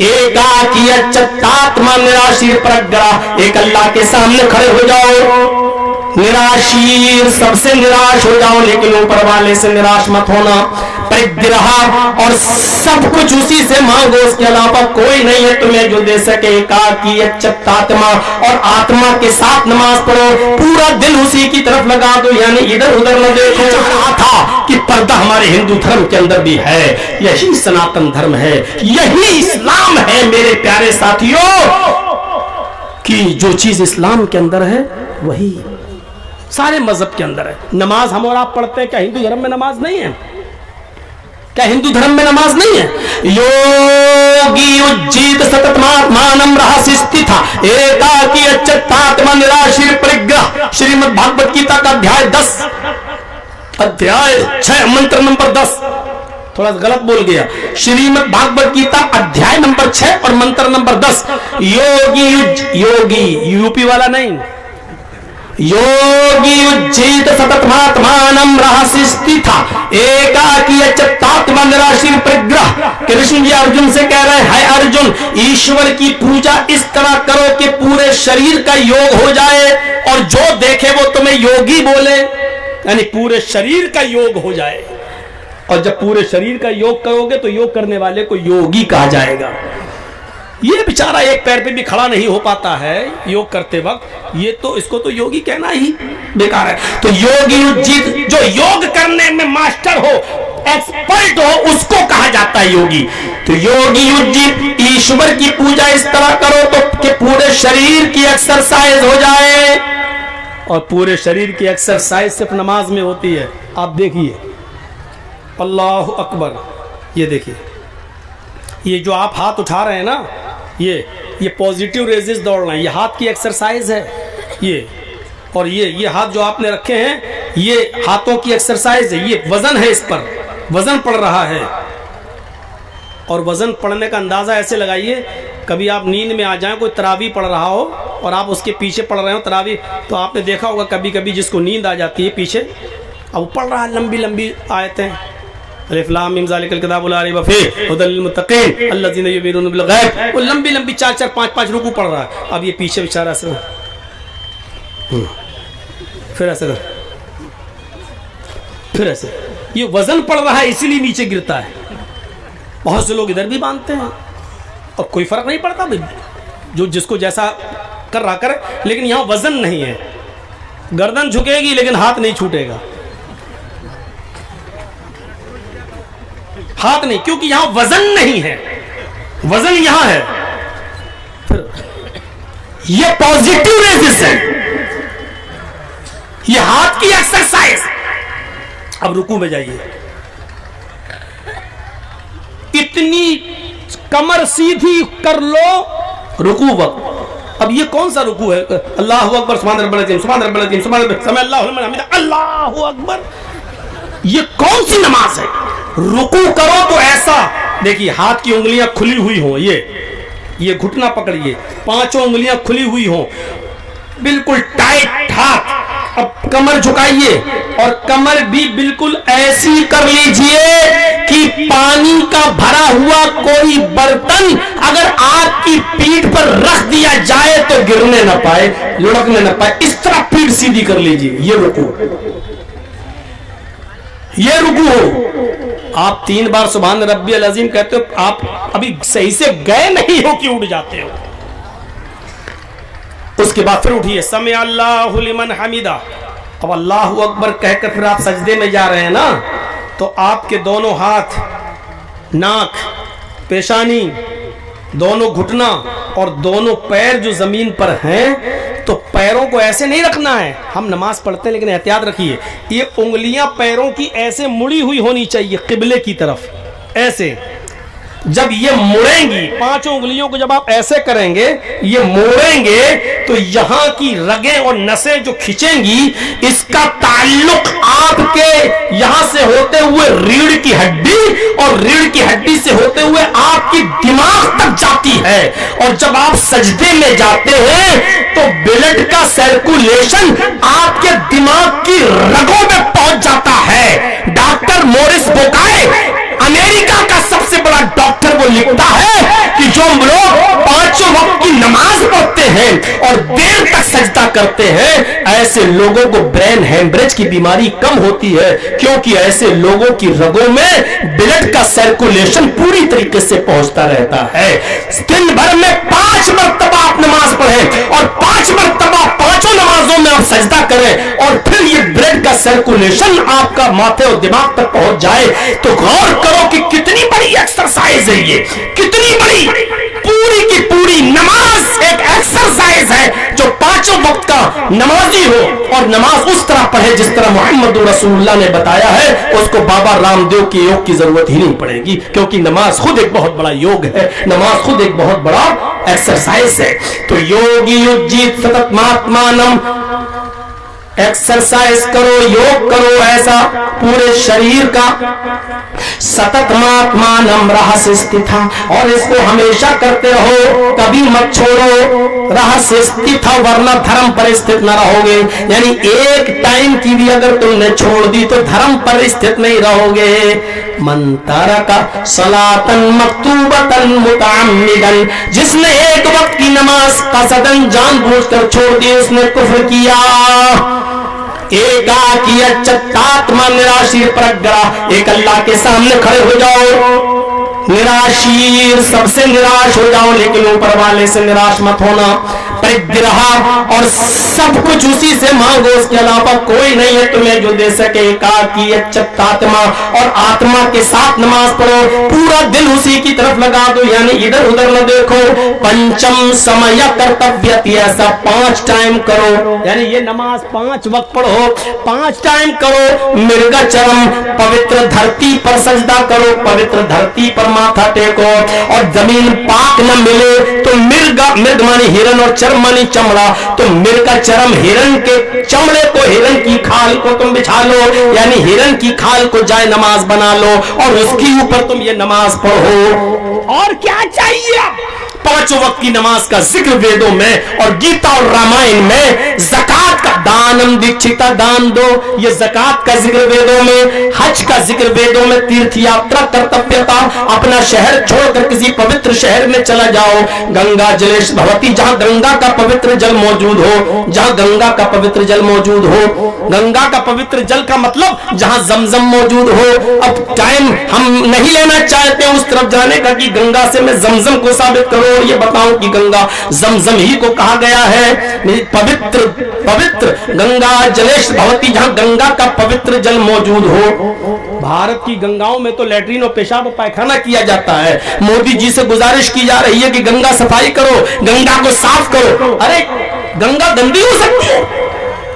एकाकी अच्युतात्मा निराशीर परग्रह, एक अल्लाह के सामने खड़े हो जाओ, निराशीर सबसे निराश हो जाओ, लेकिन ऊपर वाले से निराश मत होना। परिग्रह और सब कुछ उसी से मांगो, उसके अलावा कोई नहीं है तुम्हें जो दे सके। एकाकी अच्युतात्मा, और आत्मा के साथ नमाज पढ़ो, पूरा दिल उसी की तरफ लगा दो, यानी इधर उधर न देखो। चाह रहा था कि पर्दा हमारे हिंदू धर्म के अंदर भी है, यही सनातन धर्म है, यही इस्लाम है मेरे प्यारे साथियों, कि जो चीज इस्लाम के अंदर है वही सारे मजहब के अंदर है। नमाज हम और आप पढ़ते हैं, क्या हिंदू धर्म में नमाज नहीं है? क्या हिंदू धर्म में नमाज नहीं है? योगी उज्जीत सततमात्मानं रहस्य स्थिता एकाकी अच्युतात्मा निराशीर परिग्रह, श्रीमद् भागवत गीता का अध्याय 10 अध्याय 6 मंत्र नंबर 10, थोड़ा गलत बोल गया, श्रीमद् भागवत गीता अध्याय नंबर 6 और मंत्र नंबर 10। योगी यूपी वाला नहीं, योगी उज्जीत सततमात्मानं रहस्य स्थिता एकाकी अच्युतात्मा निराशीर परिग्रह। कृष्ण जी अर्जुन से कह रहे हैं, अर्जुन ईश्वर की पूजा इस तरह करो कि पूरे शरीर का योग हो जाए, और जो देखे वो तुम्हें योगी बोले, यानी पूरे शरीर का योग हो जाए। और जब पूरे शरीर का योग करोगे तो योग करने वाले को योगी कहा जाएगा। ये बेचारा एक पैर पे भी खड़ा नहीं हो पाता है योग करते वक्त, ये तो इसको तो योगी कहना ही बेकार है। तो योगी उज्जीत, जो योग करने में मास्टर हो, एक्सपर्ट हो, उसको कहा जाता है योगी। तो योगी उज्जीत ईश्वर की पूजा इस तरह करो तो कि पूरे शरीर की एक्सरसाइज हो जाए, और पूरे शरीर की एक्सरसाइज सिर्फ नमाज में होती है। आप देखिए, अल्लाह अकबर, ये देखिए, ये जो आप हाथ उठा रहे हैं ना, ये पॉजिटिव रेजिस दौड़ रहे हैं, ये हाथ की एक्सरसाइज है ये, और ये हाथ जो आपने रखे हैं ये हाथों की एक्सरसाइज है, ये वजन है, इस पर वजन पड़ रहा है। और वजन पड़ने का अंदाजा ऐसे लगाइए, कभी आप नींद में आ जाएं, कोई तरावी पढ़ रहा हो और आप उसके पीछे पढ़ रहे हो तरावी, तो आपने देखा होगा कभी कभी जिसको नींद आ जाती है पीछे, अब पढ़ रहा है लंबी लंबी आयतें, अलिफ लाम मीम ज़ालिकल किताबु ला रैब फीह हुदल लिल मुत्तक़ीन अल्लज़ीना युमिनूना बिल गैब, वो लंबी लंबी 4-4 5-5 रुकू पढ़ रहा है। अब ये पीछे बेचारा ऐसे, फिर ऐसे, फिर ऐसे, ये वजन पड़ रहा है इसीलिए नीचे गिरता है। बहुत से लोग इधर भी बांधते हैं और कोई फर्क नहीं पड़ता, जो जिसको जैसा कर रहा करे, लेकिन यहाँ वजन नहीं है, गर्दन झुकेगी लेकिन हाथ नहीं छूटेगा, हाथ नहीं, क्योंकि यहां वजन नहीं है, वजन यहां है। फिर ये पॉजिटिव रेजिस है, ये हाथ की एक्सरसाइज। अब रुकू में जाइए, इतनी कमर सीधी कर लो रुकू वक्त। अब ये कौन सा रुकू है? अल्लाहु अकबर सुभान रब्बिल अज़ीम सुभान रब्बिल अज़ीम सुभान रब्बिल समी अल्लाहु लिमन हमिदा, अल्लाहु अकबर। ये कौन सी नमाज है? रुकू करो तो ऐसा देखिए, हाथ की उंगलियां खुली हुई हो, ये घुटना पकड़िए, 5 उंगलियां खुली हुई हो, बिल्कुल टाइट हाथ। अब कमर झुकाइए और कमर भी बिल्कुल ऐसी कर लीजिए कि पानी का भरा हुआ कोई बर्तन अगर आपकी पीठ पर रख दिया जाए तो गिरने ना पाए, लुढ़कने ना पाए, इस तरह पीठ सीधी कर लीजिए। ये रुकू, ये रुकू हो। आप 3 बार सुभान रब्बियल अज़ीम कहते हो, आप अभी सही से गए नहीं हो कि उठ जाते हो। उसके बाद फिर उठिए, समी अल्लाहु लिमन हमिदा। अब अल्लाहु अकबर कहकर फिर आप सजदे में जा रहे हैं ना, तो आपके दोनों हाथ, नाक, पेशानी, दोनों घुटना और दोनों पैर जो जमीन पर हैं, तो पैरों को ऐसे नहीं रखना है। हम नमाज पढ़ते हैं लेकिन एहतियात रखिए, ये उंगलियां पैरों की ऐसे मुड़ी हुई होनी चाहिए किबले की तरफ, ऐसे। जब ये मुड़ेंगी, 5 उंगलियों को जब आप ऐसे करेंगे, ये मोड़ेंगे, तो यहाँ की रगें और नसें जो खिंचेंगी, इसका ताल्लुक आपके यहाँ से होते हुए रीढ़ की हड्डी और रीढ़ की हड्डी से होते हुए आपकी दिमाग तक जाती है। और जब आप सजदे में जाते हैं तो ब्लड का सर्कुलेशन आपके दिमाग की रगों में पहुंच जाता है। डॉक्टर मोरिस बुकाय, अमेरिका का सबसे बड़ा डॉक्टर, वो लिखता है कि जो और देर तक सजदा करते हैं, ऐसे लोगों को ब्रेन हेमरेज की बीमारी कम होती है, क्योंकि ऐसे लोगों की रगों में ब्लड का सर्कुलेशन पूरी तरीके से पहुंचता रहता है। दिन भर में 5 मरतबा आप नमाज पढ़ें और 5 मरतबा पांचों नमाजों में आप सजदा करें और फिर ये ब्लड का सर्कुलेशन आपका माथे और दिमाग तक पहुंच जाए, तो गौर करो कि कितनी बड़ी एक्सरसाइज है ये, कितनी बड़ी। पूरी की पूरी नमाज एक एक्सरसाइज है, जो पांचों वक्त का नमाजी हो और नमाज उस तरह पढ़े जिस तरह मोहम्मद रसूलुल्लाह ने बताया है, उसको बाबा रामदेव के योग की जरूरत ही नहीं पड़ेगी, क्योंकि नमाज खुद एक बहुत बड़ा योग है, नमाज खुद एक बहुत बड़ा एक्सरसाइज है। तो योगी युज्जित सतत महात्मानम, एक्सरसाइज करो, योग करो ऐसा पूरे शरीर का। सतत महात्मानम रहस्य स्थित, और इसको हमेशा करते रहो, कभी मत छोड़ो। रहस्य स्थित, वरना धर्म पर स्थित न रहोगे। यानी एक टाइम की भी अगर तुमने छोड़ दी तो धर्म पर स्थित नहीं रहोगे। मन तरका सलातन मक्तूबतन मुतअम्मिदन, जिसने एक वक्त की नमाज कसदन जानबूझकर छोड़ दी, उसने कुफ्र किया। एकाकीयच्चित्तात्मा निराशीर परग्रह, एक अल्लाह के सामने खड़े हो जाओ, निराशीर सबसे निराश हो जाओ, लेकिन ऊपर वाले से निराश मत होना। परिग्रह, और सब कुछ उसी से मांगो, उसके अलावा कोई नहीं है तुम्हें जो दे सके। एकाकीयच्चित्तात्मा, और आत्मा के साथ नमाज पढ़ो, पूरा दिल उसी की तरफ लगा दो, यानी इधर उधर न देखो। पंचम समय कर्तव्य, ऐसा 5 टाइम करो, यानी ये नमाज 5 वक्त पढ़ो, 5 टाइम करो। मृगचरम, पवित्र धरती पर सजदा करो, पवित्र धरती पर माथा टेको, और जमीन पाक न मिले तो मृग मानी हिरन और चर्म मानी चमड़ा, तो मृग का चरम, हिरन के चमड़े को, हिरन की खाल को तुम बिछा लो, यानी हिरन की खाल को जाए नमाज बना लो और उसके ऊपर तुम ये नमाज पढ़ो। और क्या चाहिए? 5 वक्त की नमाज का जिक्र वेदों में और गीता और रामायण में। ज़कात का दानम दीक्षिता, दान दो, ये ज़कात का जिक्र वेदों में। हज का जिक्र वेदों में। तीर्थ यात्रा कर्तव्यता, अपना शहर छोड़कर किसी पवित्र शहर में चला जाओ। गंगा जलेश भवती, जहां गंगा का पवित्र जल मौजूद हो, जहां गंगा का पवित्र जल मौजूद हो। गंगा का पवित्र जल का मतलब जहां जमजम मौजूद हो। अब टाइम हम नहीं लेना चाहते उस तरफ जाने का कि गंगा से मैं जमजम को साबित करो, ये बताऊं कि गंगा जमजम ही को कहा गया है। पवित्र पवित्र गंगा जलेश भवती, जहां गंगा का पवित्र जल मौजूद हो। भारत की गंगाओं में तो लैट्रिन और पेशाब और पायखाना किया जाता है। मोदी जी से गुजारिश की जा रही है कि गंगा सफाई करो, गंगा को साफ करो। अरे गंगा गंदी हो सकती है?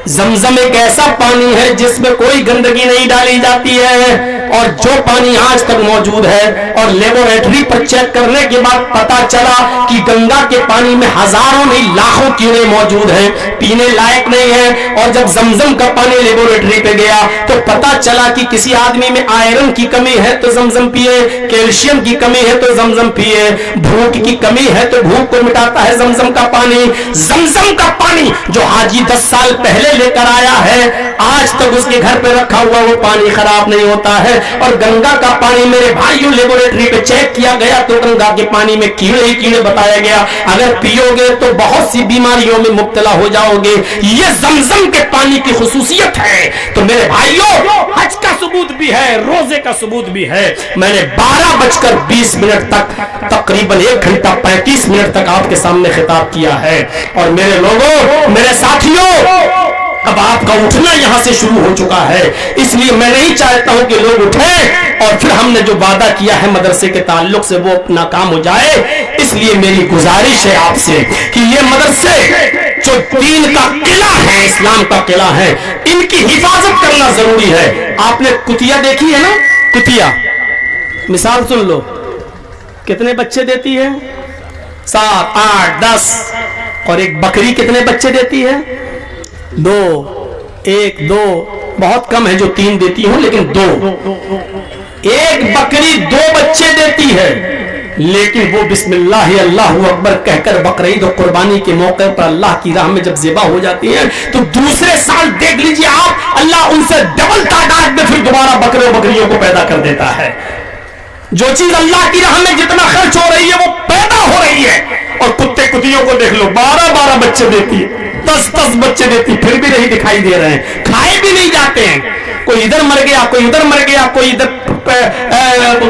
जमजम एक ऐसा पानी है जिसमें कोई गंदगी नहीं डाली जाती है, और जो पानी आज तक मौजूद है, और लेबोरेटरी पर चेक करने के बाद पता चला कि गंगा के पानी में हजारों नहीं लाखों कीड़े मौजूद हैं, पीने लायक नहीं है। और जब जमजम का पानी लेबोरेटरी पे गया तो पता चला कि किसी आदमी में आयरन की कमी है तो जमजम पिए, कैल्शियम की कमी है तो जमजम पिए, भूख की कमी है तो भूख को मिटाता है जमजम का पानी। जमजम का पानी जो हाजी 10 साल पहले लेकर आया है, आज तक उसके घर पे रखा हुआ वो पानी खराब नहीं होता है। और गंगा का पानी मेरे भाइयों लेबोरेटरी पे चेक किया गया तो गंगा के पानी में कीड़े ही कीड़े बताया गया, अगर पियोगे तो बहुत सी बीमारियों में मुब्तला हो जाओगे। ये जमजम के पानी की खुसूसियत है। तो मेरे भाइयों, हज का सबूत भी है, रोजे का सबूत भी है। मैंने 12:20 तक, तकरीबन 1 घंटा 35 मिनट तक आपके सामने खिताब किया है। और मेरे लोगों, मेरे साथियों, अब आपका उठना यहां से शुरू हो चुका है, इसलिए मैं नहीं चाहता हूं कि लोग उठें और फिर हमने जो वादा किया है मदरसे के ताल्लुक से वो नाकाम हो जाए। इसलिए मेरी गुजारिश है आपसे कि ये मदरसे जो दीन का किला है, इस्लाम का किला है, इनकी हिफाजत करना जरूरी है। आपने कुतिया देखी है ना? कुतिया मिसाल सुन लो, कितने बच्चे देती है? 7, 8, 10। और एक बकरी कितने बच्चे देती है? 2, 1, 2, बहुत कम है जो 3 देती हो, लेकिन 2। एक बकरी 2 बच्चे देती है, लेकिन वो बिस्मिल्लाह अल्लाहु अकबर कहकर बकरीद और कुर्बानी के मौके पर अल्लाह की राह में जब ज़िबा हो जाती है तो दूसरे साल देख लीजिए आप, अल्लाह उनसे डबल तादाद में फिर दोबारा बकरे और बकरियों को पैदा कर देता है। जो चीज अल्लाह की राह में जितना खर्च हो रही है वो पैदा हो रही है। और कुत्ते कुतियों बच्चियों को देख लो, 12-12 बच्चे देती है, 10-10 बच्चे देती, फिर भी नहीं दिखाई दे रहे हैं, खाए भी नहीं जाते हैं। कोई इधर मर गया, कोई उधर मर गया, कोई इधर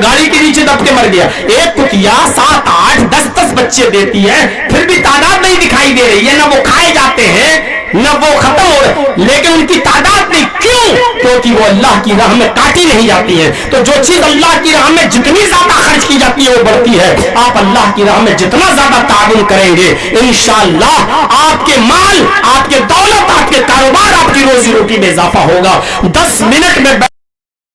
गाड़ी के नीचे दब के मर गया। एक कुतिया 7, 8, 10-10 बच्चे देती है, फिर भी तादाद नहीं दिखाई दे रही है, ना वो खाए जाते हैं न वो खत्म हो रहे, लेकिन उनकी तादाद नहीं। क्यों? क्योंकि वो अल्लाह की राह में काटी नहीं जाती है। तो जो चीज अल्लाह की राह में जितनी ज्यादा खर्च की जाती है वो बढ़ती है। आप अल्लाह की राह में जितना ज्यादा ताउन करेंगे, इंशाअल्लाह आपके माल, आपके दौलत, आपके कारोबार, आपकी रोजी रोटी में इजाफा होगा। 10 मिनट में